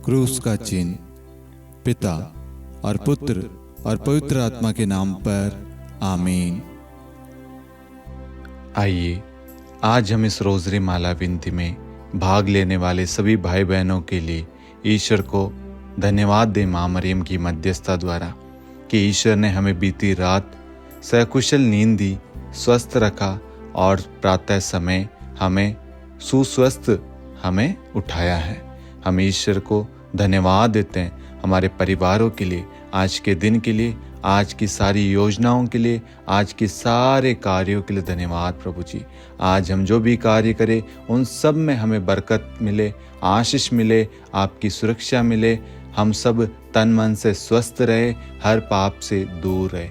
क्रूस का चिन्ह। पिता और पुत्र और पवित्र आत्मा के नाम पर आमीन। आइए आज हम इस रोज़री माला विनती में भाग लेने वाले सभी भाई बहनों के लिए ईश्वर को धन्यवाद दें माँ मरियम की मध्यस्थता द्वारा कि ईश्वर ने हमें बीती रात सकुशल नींद दी, स्वस्थ रखा और प्रातः समय हमें सुस्वस्थ हमें उठाया है। हम ईश्वर को धन्यवाद देते हैं हमारे परिवारों के लिए, आज के दिन के लिए, आज की सारी योजनाओं के लिए, आज के सारे कार्यों के लिए धन्यवाद प्रभु जी। आज हम जो भी कार्य करें उन सब में हमें बरकत मिले, आशीष मिले, आपकी सुरक्षा मिले, हम सब तन मन से स्वस्थ रहे, हर पाप से दूर रहे।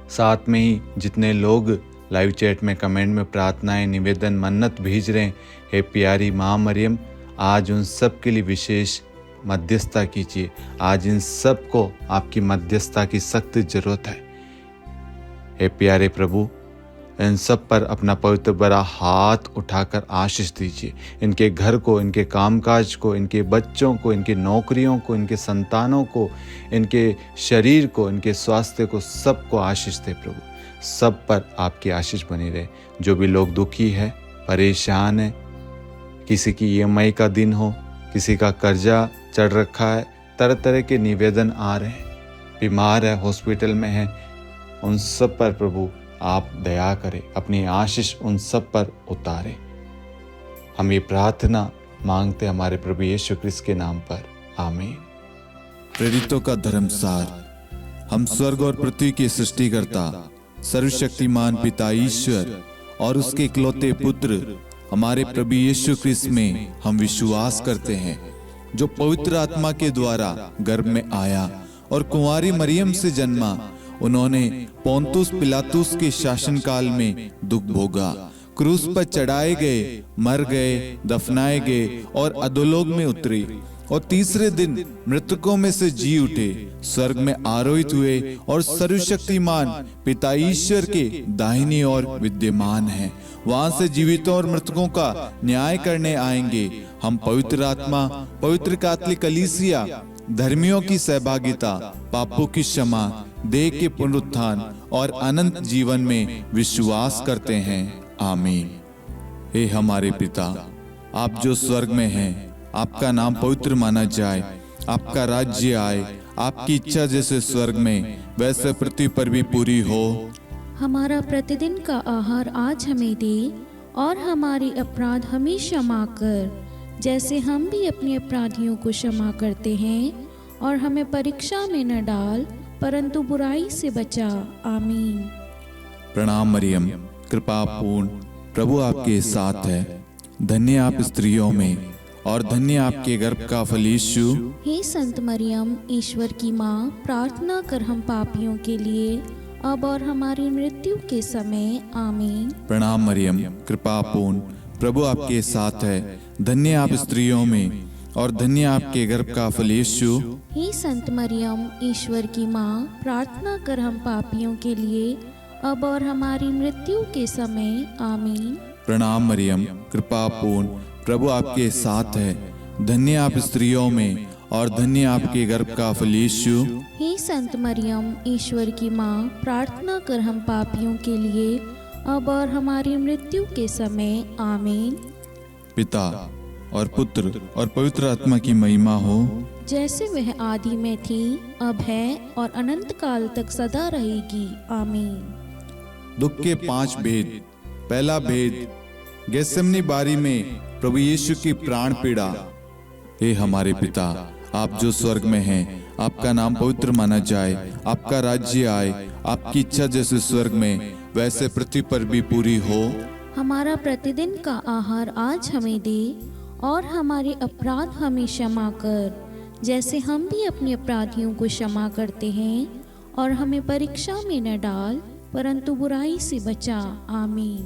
साथ में ही जितने लोग लाइव चैट में कमेंट में प्रार्थनाएं, निवेदन, मन्नत भेज रहे हैं, हे प्यारी माँ मरियम, आज उन सब के लिए विशेष मध्यस्थता कीजिए। आज इन सब को आपकी मध्यस्थता की सख्त जरूरत है। हे प्यारे प्रभु, इन सब पर अपना पवित्र बड़ा हाथ उठाकर आशीष दीजिए। इनके घर को, इनके कामकाज को, इनके बच्चों को, इनके नौकरियों को, इनके संतानों को, इनके शरीर को, इनके स्वास्थ्य को, सबको आशीष दे प्रभु। सब पर आपकी आशीष बनी रहे। जो भी लोग दुखी है, परेशान है, किसी की EMI का दिन हो, किसी का कर्जा चढ़ रखा है, तरह तरह के निवेदन आ रहे हैं, बीमार है, हॉस्पिटल में है, उन सब पर प्रभु आप दया करें, अपनी आशीष उन सब पर उतारें। हम ये प्रार्थना मांगते हमारे प्रभु यीशु क्रिस्त के नाम पर, आमीन। प्रेरितों का धर्मसार। हम स्वर्ग और पृथ्वी के सृष्टिकर्ता सर्वशक्तिमान पिता ईश्वर और उसके इकलौते पुत्र हमारे प्रभु यीशु क्रिस्त में हम विश्वास करते हैं, जो पवित्र आत्मा के द्वारा गर्भ में आया और कुंवारी मरियम से जन्मा। उन्होंने पोंतुस पिलातुस के शासनकाल में दुख भोगा, क्रूस पर चढ़ाए गए, मर गए, दफनाए गए और अधोलोक में उतरे और तीसरे दिन मृतकों में से जी उठे, स्वर्ग में आरोहित हुए और सर्वशक्तिमान पिता ईश्वर के दाहिनी ओर विद्यमान हैं। वहां से जीवितों और मृतकों का न्याय करने आएंगे। हम पवित्र आत्मा, पवित्र कैथोलिक कलीसिया, धर्मियों की सहभागिता, पापों की क्षमा, देह के पुनरुत्थान और अनंत जीवन में विश्वास करते हैं, आमीन। हे हमारे पिता, आप जो स्वर्ग में हैं, आपका नाम पवित्र माना जाए, आपका राज्य आए, आपकी इच्छा जैसे स्वर्ग में वैसे पृथ्वी पर भी पूरी हो। हमारा प्रतिदिन का आहार आज हमें दे और हमारे अपराध हमें क्षमा कर, जैसे हम भी अपने अपराधियों को क्षमा करते हैं, और हमें परीक्षा में न डाल परंतु बुराई से बचा, आमीन। प्रणाम मरियम, कृपा पूर्ण, प्रभु आपके साथ है। धन्य आप स्त्रियों में और धन्य आपके गर्भ का फल यीशु। हे संत मरियम, ईश्वर की माँ, प्रार्थना कर हम पापियों के लिए अब और हमारी मृत्यु के समय, आमीन। प्रणाम मरियम, कृपा पूर्ण, प्रभु आपके साथ है। धन्य आप स्त्रियों में और धन्य आपके गर्भ का फल यीशु। हे संत मरियम, ईश्वर की माँ, प्रार्थना कर हम पापियों के लिए अब और हमारी मृत्यु के समय, आमीन। प्रणाम मरियम, कृपा पूर्ण, प्रभु आपके साथ है। धन्य आप स्त्रियों में और धन्य आपके गर्भ का फल यीशु। हे संत मरियम, ईश्वर की माँ, प्रार्थना कर हम पापियों के लिए अब और हमारी मृत्यु के समय, आमीन। पिता और पुत्र और पवित्र आत्मा की महिमा हो, जैसे वह आदि में थी, अब है और अनंत काल तक सदा रहेगी, आमीन। दुख के 5 भेद। पहला भेद, गेत्सेमनी बारी में प्रभु यीशु की प्राण पीड़ा। हे हमारे पिता, आप जो स्वर्ग में हैं, आपका नाम पवित्र माना जाए, आपका राज्य आए, आपकी इच्छा जैसे स्वर्ग में वैसे पृथ्वी पर भी पूरी हो। हमारा प्रतिदिन का आहार आज हमें दे और हमारे अपराध हमें क्षमा कर, जैसे हम भी अपने अपराधियों को क्षमा करते हैं, और हमें परीक्षा में न डाल परंतु बुराई से बचा, आमीन।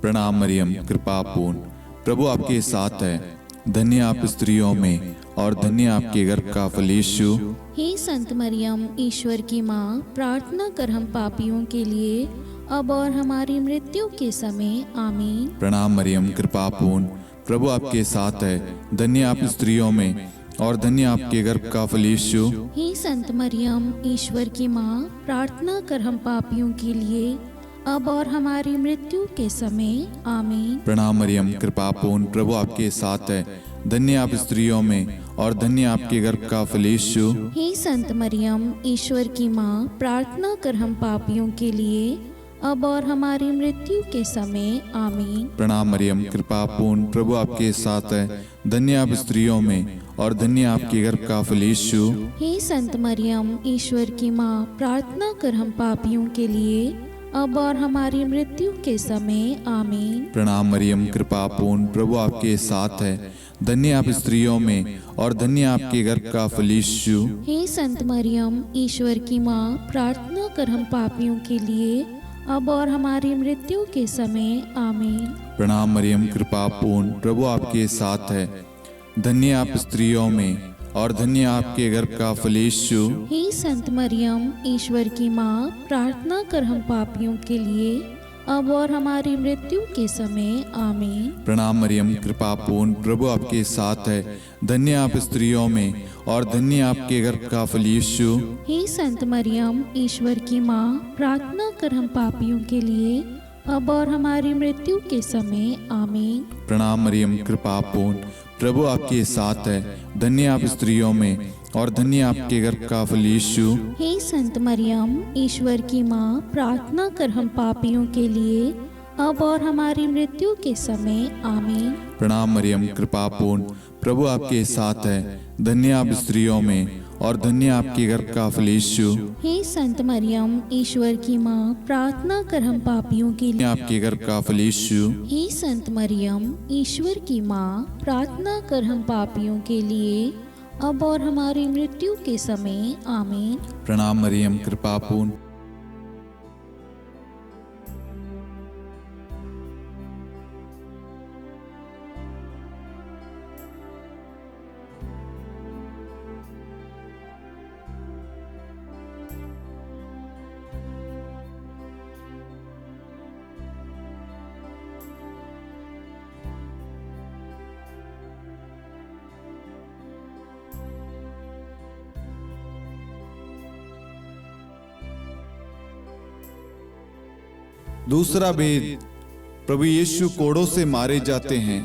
प्रणाम मरियम, कृपा पूर्ण, प्रभु आपके साथ है। धन्य आप स्त्रियों में और धन्य आपके गर्भ का फल यीशु। हे संत मरियम, ईश्वर की माँ, प्रार्थना कर हम पापियों के लिए अब और हमारी मृत्यु के समय, आमीन। प्रणाम मरियम, कृपा पूर्ण, प्रभु आपके साथ है। धन्य आप स्त्रियों में और धन्य आपके गर्भ का फल यीशु। हे संत मरियम, ईश्वर की माँ, प्रार्थना कर हम पापियों के लिए, अब और हमारी मृत्यु के समय। आमीन। प्रणाम मरियम, कृपा पूर्ण, प्रभु आपके साथ है। धन्य आप स्त्रियों में और धन्य आपके गर्भ का फल यीशु। हे संत मरियम, ईश्वर की माँ, प्रार्थना कर हम पापियों के लिए, अब और हमारी मृत्यु के समय। आमीन। प्रणाम मरियम, कृपा पूर्ण, प्रभु आपके साथ है। धन्य आप स्त्रियों में और धन्य आपके गर्भ का फल यीशु। हे संत मरियम, ईश्वर की माँ, प्रार्थना कर हम पापियों के लिए, अब और हमारी मृत्यु के समय। आमीन। प्रणाम मरियम, कृपा पूर्ण, प्रभु आपके साथ है। धन्य आप स्त्रियों में और धन्य आपके गर्भ का फल यीशु। हे संत मरियम, ईश्वर की माँ, प्रार्थना कर हम पापियों के लिए, अब और हमारी मृत्यु के समय। आमीन। प्रणाम मरियम, कृपा पूर्ण, प्रभु आपके साथ है। धन्य आप स्त्रियों में और धन्य आपके गर्भ का फल यीशु। हे संत मरियम, ईश्वर की माँ, प्रार्थना कर हम पापियों के लिए, अब और हमारी मृत्यु के समय। आमीन। प्रणाम मरियम, कृपा पूर्ण, प्रभु आपके साथ है। धन्य आप स्त्रियों में और धन्य आपके गर्भ का फल यीशु। हे संत मरियम, ईश्वर की माँ, प्रार्थना कर हम पापियों के लिए, अब और हमारी मृत्यु के समय। आमीन। प्रणाम मरियम, कृपा पूर्ण, प्रभु आपके साथ है। धन्य आप स्त्रियों में और धन्य आपके गर्भ का फल यीशु। हे संत मरियम, ईश्वर की माँ, प्रार्थना कर हम पापियों के लिए, अब और हमारी मृत्यु के समय। आमीन। प्रणाम मरियम, कृपा पूर्ण, प्रभु आपके साथ है। धन्य आप स्त्रियों में और धन्य आपके गर्भ का फल यीशु। हे संत मरियम, ईश्वर की माँ, प्रार्थना कर हम पापियों के लिए, आपके गर्भ का फल यीशु। हे संत मरियम, ईश्वर की माँ, प्रार्थना कर हम पापियों के लिए, अब और हमारी मृत्यु के समय। आमीन। प्रणाम मरियम, कृपा पूर्ण, दूसरा भेद, प्रभु यीशु कोड़ों से मारे जाते हैं।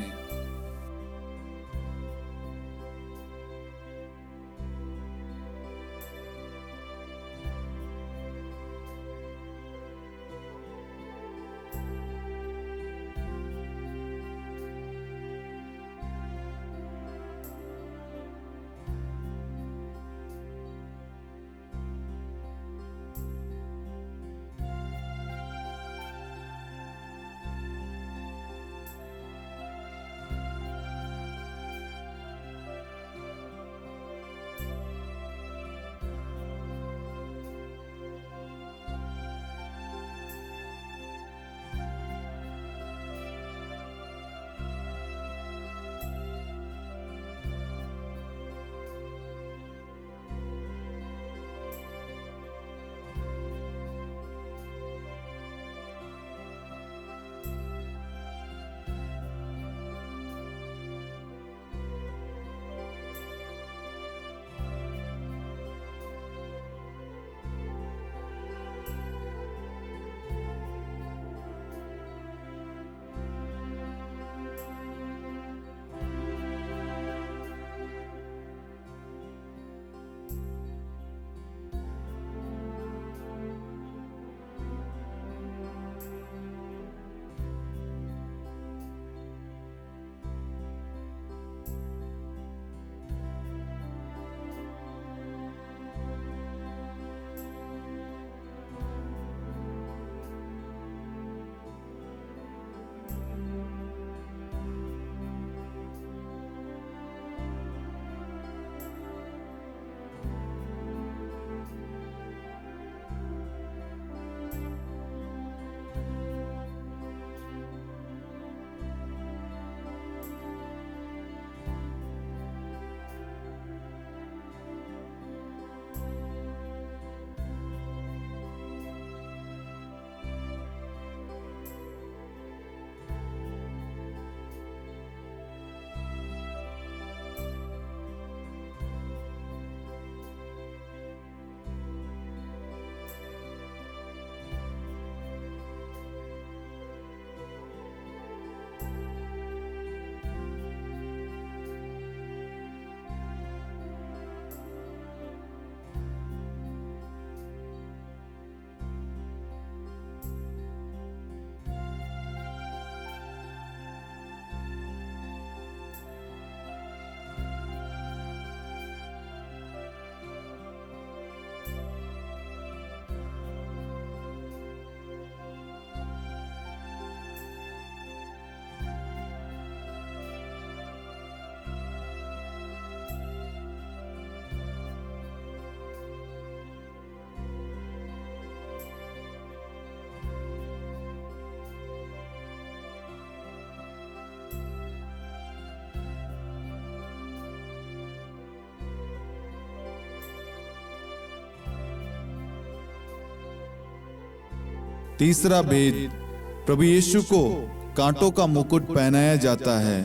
तीसरा भेद, प्रभु यीशु को कांटों का मुकुट पहनाया जाता है।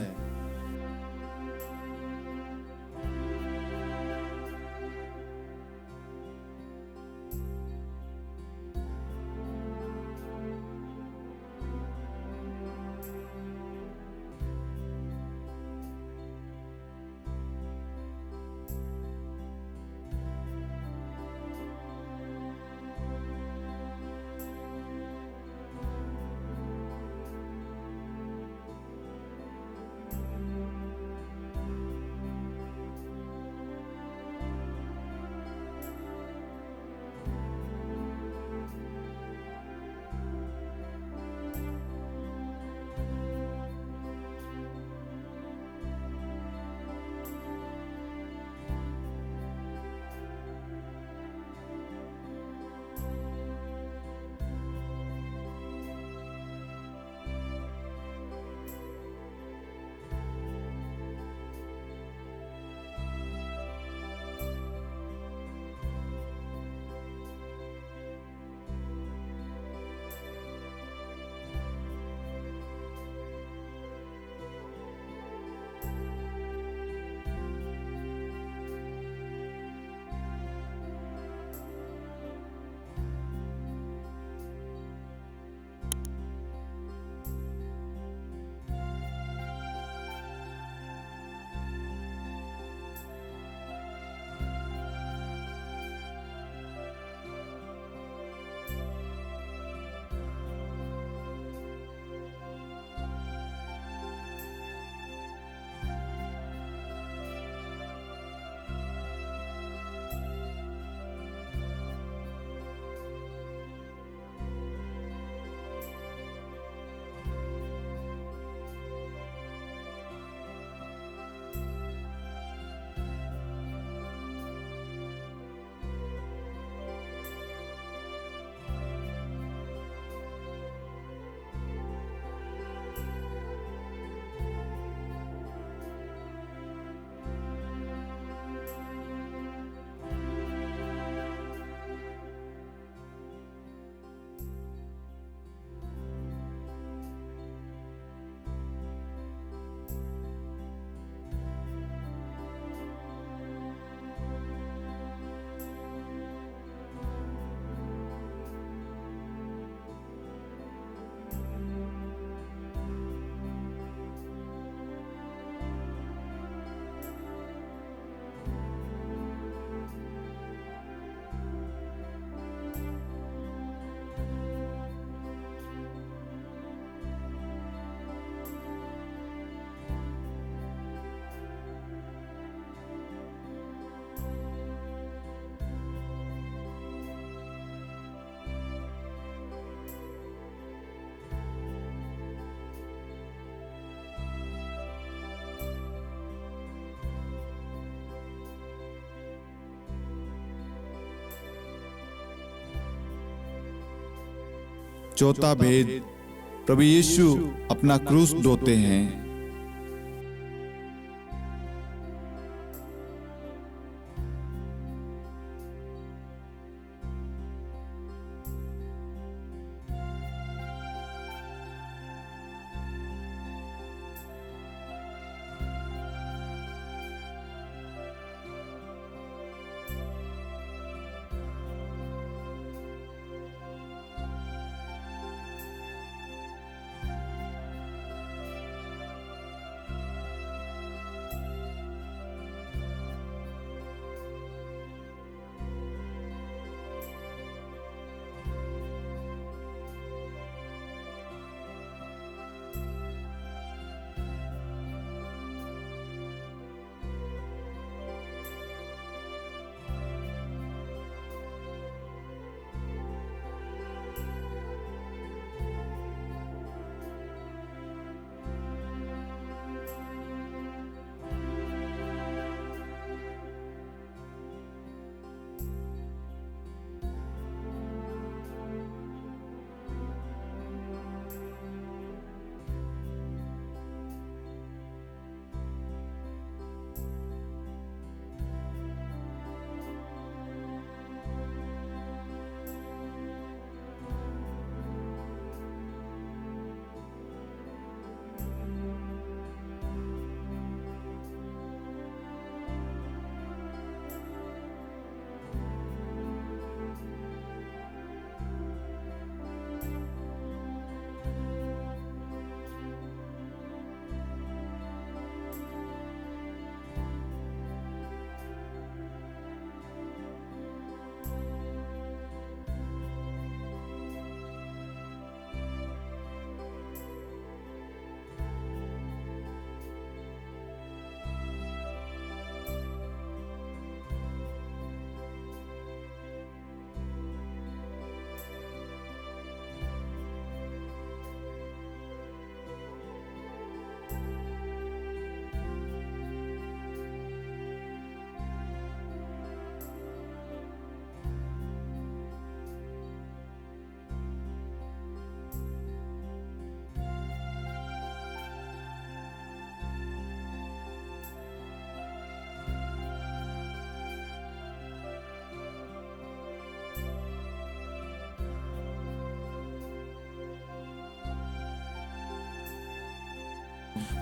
चौथा भेद, प्रभु यीशु अपना क्रूस ढोते हैं।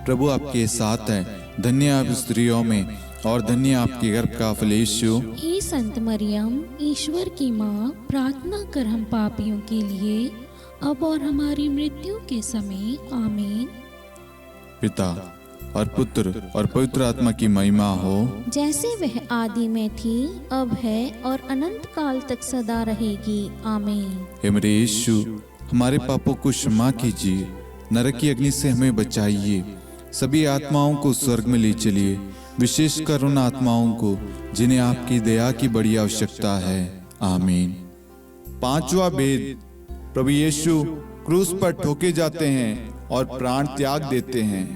प्रभु आपके साथ है, धन्य आप स्त्रियों में और धन्य आपके गर्भ का फल यीशु। हे संत मरियम, ईश्वर की माँ, प्रार्थना कर हम पापियों के लिए, अब और हमारी मृत्यु के समय। आमीन। पिता और पुत्र और पवित्र आत्मा की महिमा हो, जैसे वह आदि में थी, अब है और अनंत काल तक सदा रहेगी। आमीन। हे मेरे यीशु, हमारे पापों को क्षमा कीजिए, नरक की अग्नि से हमें बचाइए, सभी आत्माओं को स्वर्ग में ले चलिए, विशेषकर उन आत्माओं को जिन्हें आपकी दया की बड़ी आवश्यकता है। आमीन। पांचवा भेद, प्रभु यीशु क्रूस पर ठोके जाते हैं और प्राण त्याग देते हैं।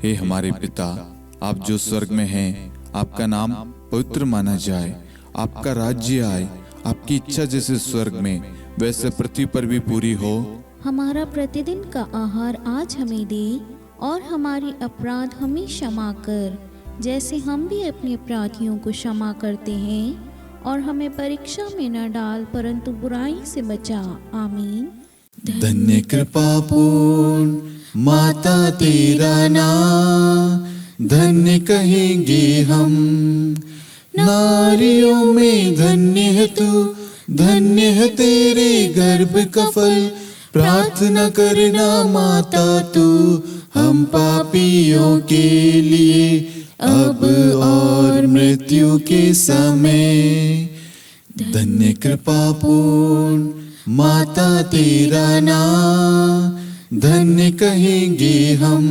हे हमारे पिता, आप जो स्वर्ग में हैं, आपका नाम पवित्र माना जाए, आपका राज्य आए, आपकी इच्छा जैसे स्वर्ग में वैसे पृथ्वी पर भी पूरी हो। हमारा प्रतिदिन का आहार आज हमें दे, और हमारी अपराध हमें क्षमा कर, जैसे हम भी अपने अपराधियों को क्षमा करते हैं, और हमें परीक्षा में न डाल, परंतु बुराई से बचा। आमीन। धन्य कृपा पूर्ण माता तेरा नाम, धन्य कहेंगे हम, नारियों में धन्य है तू, धन्य है तेरे गर्भ का फल। प्रार्थना करना माता तू हम पापियों के लिए, अब और मृत्यु के समय। धन्य कृपा पूर्ण माता तेरा नाम, धन्य कहेंगे हम,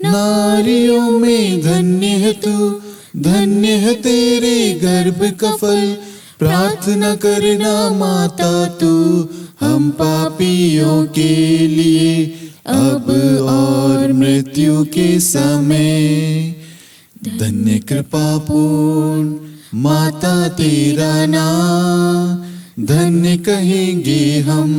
नारियों में धन्य है तू, धन्य है तेरे गर्भ का फल। प्रार्थना करना माता तू हम पापियों के लिए, अब और मृत्यु के समय। धन्य कृपा पूर्ण माता तेरा नाम, धन्य कहेंगे हम,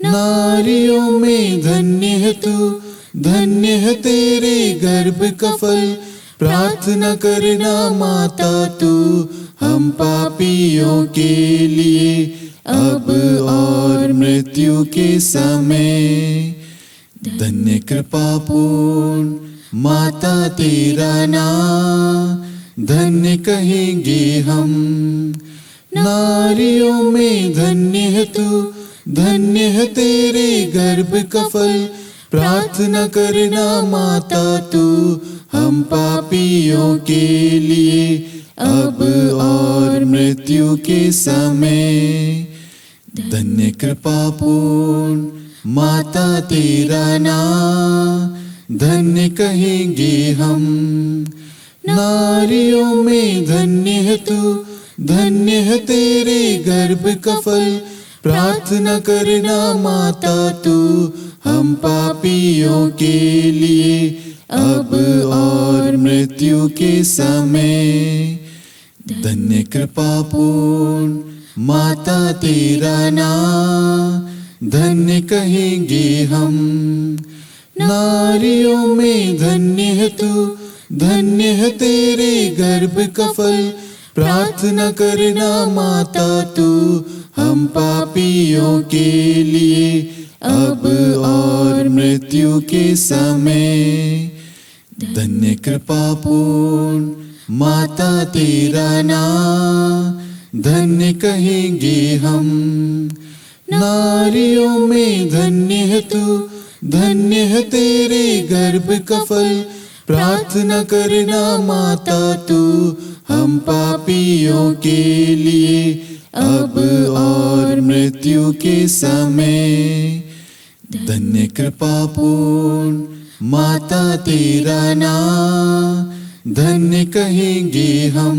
नारियों में धन्य है तू, धन्य है तेरे गर्भ का फल। प्रार्थना करना माता तू हम पापियों के लिए, अब और मृत्यु के समय। धन्य कृपा पूर्ण माता तेरा नाम, धन्य कहेंगे हम, नारियों में धन्य है तू, धन्य है तेरे गर्भ का फल। प्रार्थना करना माता तू हम पापियों के लिए, अब और मृत्यु के समय। धन्य कृपा पूर्ण माता तेरा नाम, धन्य कहेंगे हम, नारियों में धन्य है तू, धन्य है तेरे गर्भ का फल। प्रार्थना करना माता तू हम पापियों के लिए, अब और मृत्यु के समय। धन्य कृपा पूर्ण माता तेरा नाम, धन्य कहेंगे हम, नारियों में धन्य है तू, धन्य है तेरे गर्भ का फल। प्रार्थना करना माता तू हम पापियों के लिए, अब और मृत्यु के समय। धन्य कृपा पूर्ण माता तेरा नाम, धन्य कहेंगे हम, नारियों में धन्य है तू, धन्य है तेरे गर्भ का फल। प्रार्थना करना माता तू हम पापियों के लिए, अब और मृत्यु के समय। धन्य कृपा पूर्ण माता तेरा नाम, धन्य कहेंगे हम,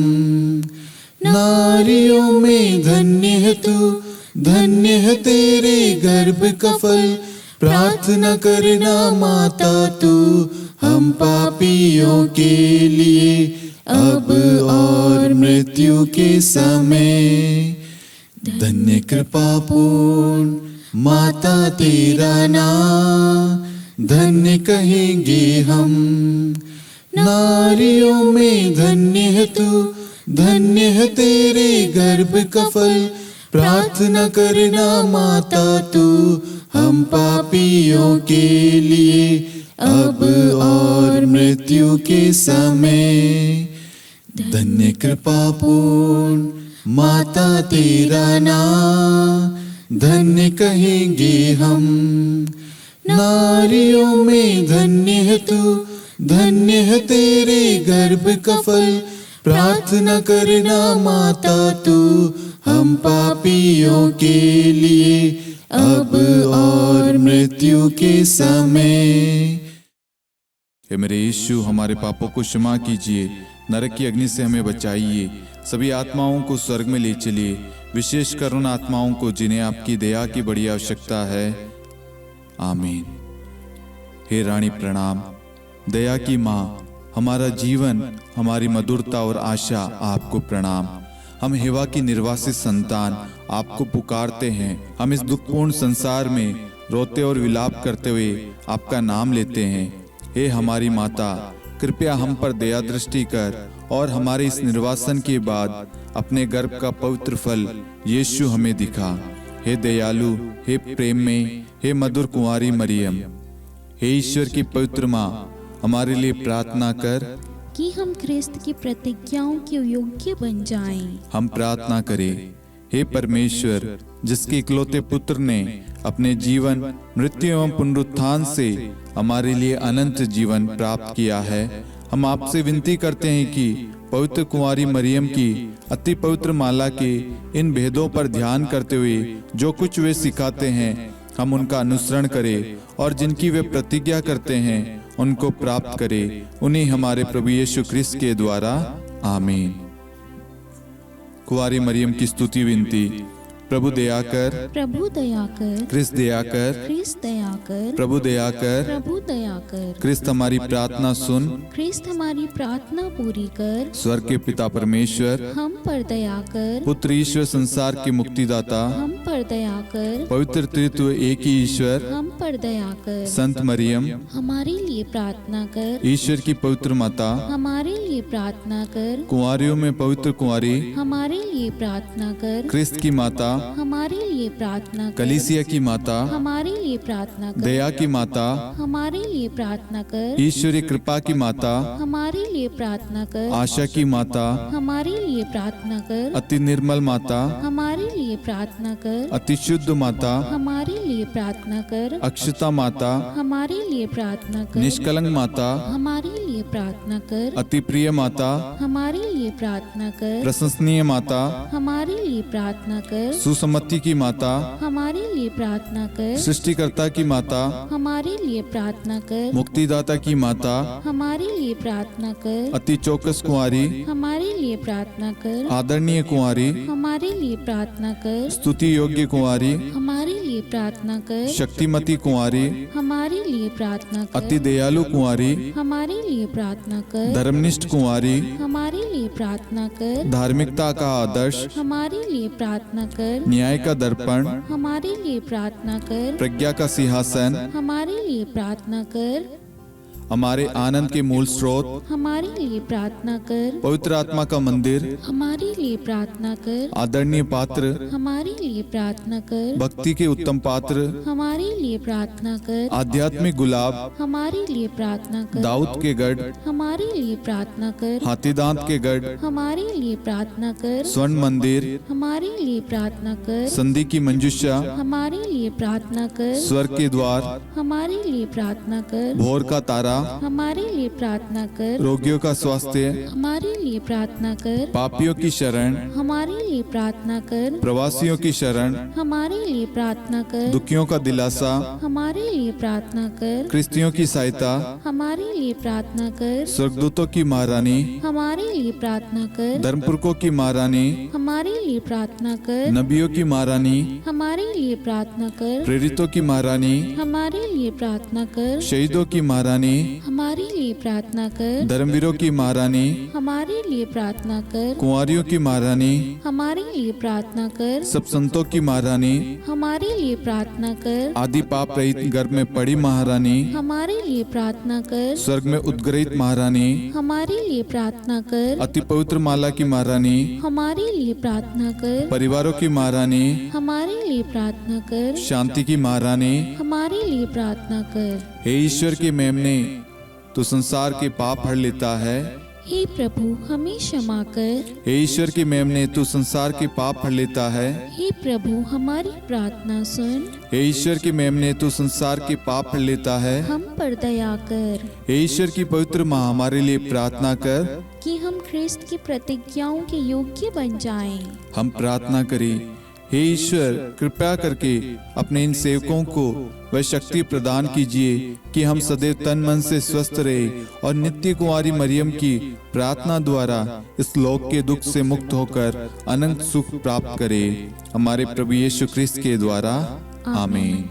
नारियों में धन्य है तू, धन्य है तेरे गर्भ का फल। प्रार्थना करना माता तू हम पापियों के लिए, अब और मृत्यु के समय। धन्य कृपा पूर्ण माता तेरा नाम, धन्य कहेंगे हम, नारियों में धन्य है तू, धन्य है तेरे गर्भ का फल। प्रार्थना करना माता तू हम पापियों के लिए अब और मृत्यु के समय। धन्य कृपा पूर्ण माता तेरा नाम, धन्य कहेंगे हम। नारियों में धन्य है तू, धन्य है तेरे गर्भ का फल। प्रार्थना करना माता तू हम पापियों के लिए अब और मृत्यु के समय। हे मेरे यीशु, हमारे पापों को क्षमा कीजिए, नरक की अग्नि से हमें बचाइए, सभी आत्माओं को स्वर्ग में ले चलिए, विशेषकर उन आत्माओं को जिन्हें आपकी दया की बड़ी आवश्यकता है। आमीन। हे रानी प्रणाम, दया की माँ, हमारा जीवन, हमारी मधुरता और आशा आपको प्रणाम। हम हेवा की निर्वासित संतान आपको पुकारते हैं। हम इस दुखपूर्ण संसार में रोते और विलाप करते हुए आपका नाम लेते हैं। हे हमारी माता, कृपया हम पर दया दृष्टि कर और हमारे इस निर्वासन के बाद अपने गर्भ का पवित्र फल यीशु हमें दिखा। हे दयालु, हे प्रेम में, हे मधुर कुंवारी मरियम, हे ईश्वर की पवित्र माँ, हमारे लिए प्रार्थना कर कि हम ख्रिस्त की प्रतिज्ञाओं के योग्य बन जाएं। हम प्रार्थना करें। हे परमेश्वर, जिसके इकलौते पुत्र ने अपने जीवन, मृत्यु एवं पुनरुत्थान से हमारे लिए अनंत जीवन प्राप्त किया है, हम आपसे विनती करते हैं कि पवित्र कुंवारी मरियम की अति पवित्र माला के इन भेदों पर ध्यान करते हुए जो कुछ वे सिखाते हैं, हम उनका अनुसरण करें और जिनकी वे प्रतिज्ञा करते हैं उनको प्राप्त करें। उन्हीं हमारे प्रभु यीशु ख्रिस्त के द्वारा। आमीन। कुंवारी मरियम की स्तुति विनती। प्रभु दया कर, प्रभु दया कर, ख्रिस्त दया कर, ख्रिस्त दया कर, प्रभु दया कर, प्रभु दया कर, ख्रिस्त हमारी प्रार्थना सुन। ख्रिस्त हमारी प्रार्थना पूरी कर, स्वर्ग के पिता परमेश्वर, हम पर दया कर, पुत्र ईश्वर संसार के मुक्तिदाता, हम पर दया कर, पवित्र त्रित्व एक ही ईश्वर, हम पर दया कर, संत मरियम, हमारे लिए प्रार्थना कर, ईश्वर की पवित्र माता, हमारे लिए प्रार्थना कर, कुंवारियों में पवित्र कुंवारी, हमारे लिए प्रार्थना कर, ख्रिस्त की माता, हमारे लिए प्रार्थना कर, कलीसिया की माता, हमारे लिए प्रार्थना कर, दया की माता, हमारे लिए प्रार्थना कर, ईश्वरीय कृपा की माता, हमारे लिए प्रार्थना कर, आशा की माता, हमारे लिए प्रार्थना कर, अति निर्मल माता, हमारे लिए प्रार्थना कर, अति शुद्ध माता, हमारे लिए प्रार्थना कर, अक्षता माता, हमारे लिए प्रार्थना कर, निष्कलंक माता, हमारे लिए प्रार्थना कर, अति प्रिय माता, हमारे लिए प्रार्थना कर, प्रशंसनीय माता, हमारे लिए प्रार्थना कर, सुसम्मति की माता, हमारे लिए प्रार्थना कर, सृष्टिकर्ता की माता, हमारे लिए प्रार्थना कर, मुक्तिदाता की माता, हमारे लिए प्रार्थना कर, अति चौकस कुंवारी, हमारे लिए प्रार्थना कर, आदरणीय कुंवारी, हमारे लिए प्रार्थना कर, स्तुति योग्य कुंवारी, हमारे लिए प्रार्थना कर, शक्तिमती कुंवारी, हमारे लिए प्रार्थना कर, अति दयालु कुंवारी, हमारे लिए प्रार्थना कर, धर्मनिष्ठ कुंवारी, हमारे लिए प्रार्थना कर, धार्मिकता का आदर्श, हमारे लिए प्रार्थना कर, न्याय का दर्पण, हमारे लिए प्रार्थना कर, प्रज्ञा का सिंहासन, हमारे लिए प्रार्थना कर, हमारे आनंद के मूल स्रोत, हमारे लिए प्रार्थना कर, पवित्र आत्मा का मंदिर, हमारे लिए प्रार्थना कर, आदरणीय पात्र, हमारे लिए प्रार्थना कर, भक्ति के उत्तम पात्र, हमारे लिए प्रार्थना कर, आध्यात्मिक गुलाब, हमारे लिए प्रार्थना कर, दाऊद के गढ़, हमारे लिए प्रार्थना कर, हाथीदांत के गढ़, हमारे लिए प्रार्थना कर, स्वर्ण मंदिर, हमारे लिए प्रार्थना कर, संधि की मंजुषा, हमारे लिए प्रार्थना कर, स्वर्ग के द्वार, हमारे लिए प्रार्थना कर, भोर का तारा, हमारे लिए प्रार्थना कर, रोगियों का स्वास्थ्य, हमारे लिए प्रार्थना कर, पापियों की शरण, हमारे लिए प्रार्थना कर, प्रवासियों की शरण, हमारे लिए प्रार्थना कर, दुखियों का दिलासा, हमारे लिए प्रार्थना कर, क्रिस्तियों की सहायता, हमारे लिए प्रार्थना कर, स्वर्गदूतों की महारानी, हमारे लिए प्रार्थना कर, धर्मपुरखों की महारानी, हमारे लिए प्रार्थना कर, नबियों की महारानी, हमारे लिए प्रार्थना कर, प्रेरितों की महारानी, हमारे लिए प्रार्थना कर, शहीदों की महारानी, हमारे लिए प्रार्थना कर। धर्मवीरों की महारानी, हमारे लिए प्रार्थना कर। कुंवारियों की महारानी, हमारे लिए प्रार्थना कर। सब संतों की महारानी, हमारे लिए प्रार्थना कर। आदि पाप रहित गर्भ में पड़ी महारानी, हमारे लिए प्रार्थना कर। स्वर्ग में उद्गृहित महारानी, हमारे लिए प्रार्थना कर। अति पवित्र माला की महारानी, हमारे लिए प्रार्थना कर। परिवारों की महारानी, हमारे लिए प्रार्थना कर। शांति की महारानी, हमारे लिए प्रार्थना कर। हे ईश्वर के मेमने, तू संसार के पाप हर लेता है। हे प्रभु हमें क्षमा कर। हे ईश्वर के मेमने, तू संसार के पाप हर लेता है। हे प्रभु हमारी प्रार्थना सुन। हे ईश्वर के मेमने, तू संसार के पाप हर लेता है। हम पर दया कर हे ईश्वर की पवित्र माँ, हमारे लिए प्रार्थना कर। कि हम ख्रिस्त की प्रतिज्ञाओं के योग्य बन जाएं। हम प्रार्थना करें, हे ईश्वर कृपया करके अपने इन सेवकों को वह शक्ति प्रदान कीजिए कि हम सदैव तन मन से स्वस्थ रहे और नित्य कुंवारी मरियम की प्रार्थना द्वारा इस लोक के दुख से मुक्त होकर अनंत सुख प्राप्त करें। हमारे प्रभु यीशु ख्रिस्त के द्वारा आमीन।